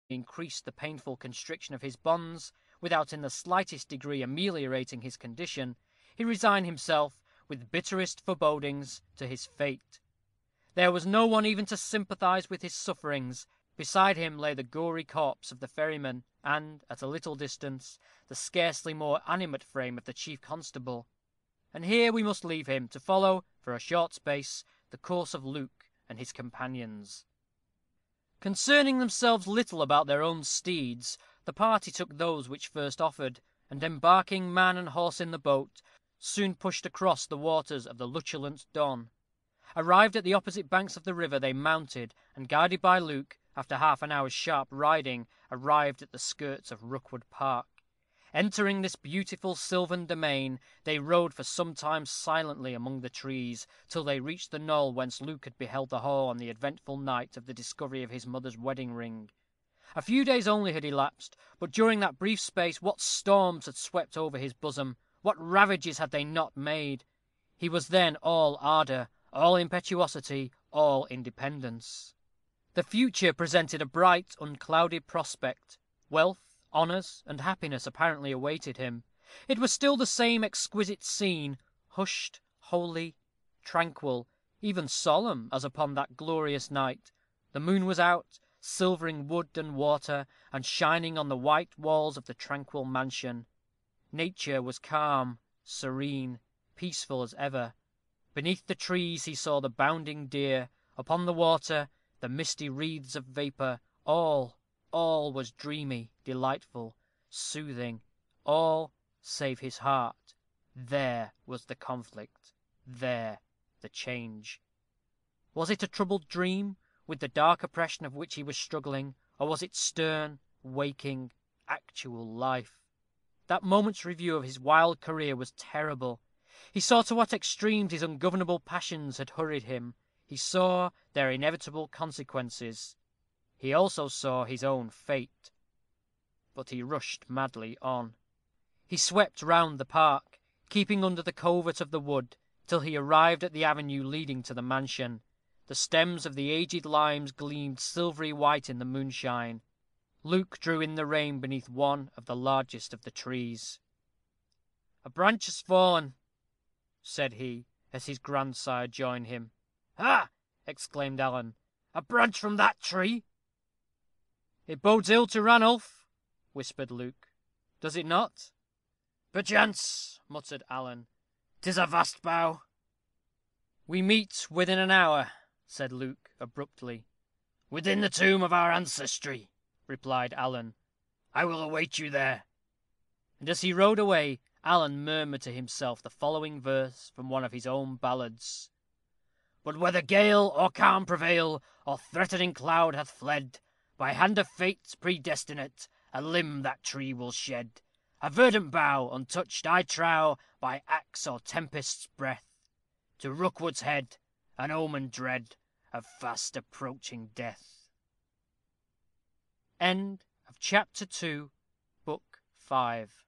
increased the painful constriction of his bonds, without in the slightest degree ameliorating his condition, he resigned himself, with bitterest forebodings, to his fate. There was no one even to sympathize with his sufferings. Beside him lay the gory corpse of the ferryman, and, at a little distance, the scarcely more animate frame of the chief constable. And here we must leave him, to follow, for a short space, the course of Luke and his companions. Concerning themselves little about their own steeds, the party took those which first offered, and embarking man and horse in the boat, soon pushed across the waters of the luculent Don. Arrived at the opposite banks of the river, they mounted, and guided by Luke, after half an hour's sharp riding, arrived at the skirts of Rookwood Park. Entering this beautiful sylvan domain, they rode for some time silently among the trees, till they reached the knoll whence Luke had beheld the hall on the eventful night of the discovery of his mother's wedding ring. A few days only had elapsed, but during that brief space what storms had swept over his bosom, what ravages had they not made! He was then all ardor, all impetuosity, all independence. The future presented a bright, unclouded prospect. Wealth, honors, and happiness apparently awaited him. It was still the same exquisite scene, hushed, holy, tranquil, even solemn, as upon that glorious night. The moon was out, silvering wood and water, and shining on the white walls of the tranquil mansion. Nature was calm, serene, peaceful as ever. Beneath the trees he saw the bounding deer; upon the water, the misty wreaths of vapor. All was dreamy, delightful, soothing. All, save his heart. There was the conflict. There the change. Was it a troubled dream, with the dark oppression of which he was struggling, or was it stern, waking, actual life? That moment's review of his wild career was terrible. He saw to what extremes his ungovernable passions had hurried him. He saw their inevitable consequences. He also saw his own fate. But he rushed madly on. He swept round the park, keeping under the covert of the wood, till he arrived at the avenue leading to the mansion. The stems of the aged limes gleamed silvery white in the moonshine. Luke drew in the rein beneath one of the largest of the trees. "A branch has fallen," said he, as his grandsire joined him. "Ha!" exclaimed Alan, "a branch from that tree?" "It bodes ill to Ranulph," whispered Luke. "Does it not?" "Perchance," muttered Alan. "'Tis a vast bough." "We meet within an hour," said Luke, abruptly. "Within the tomb of our ancestry," replied Alan. "I will await you there." And as he rode away, Alan murmured to himself the following verse from one of his own ballads: But whether gale or calm prevail, or threatening cloud hath fled, by hand of fate predestinate, a limb that tree will shed. A verdant bough, untouched, I trow, by axe or tempest's breath. To Rookwood's head, an omen dread of fast approaching death. End of Chapter 2, Book 5.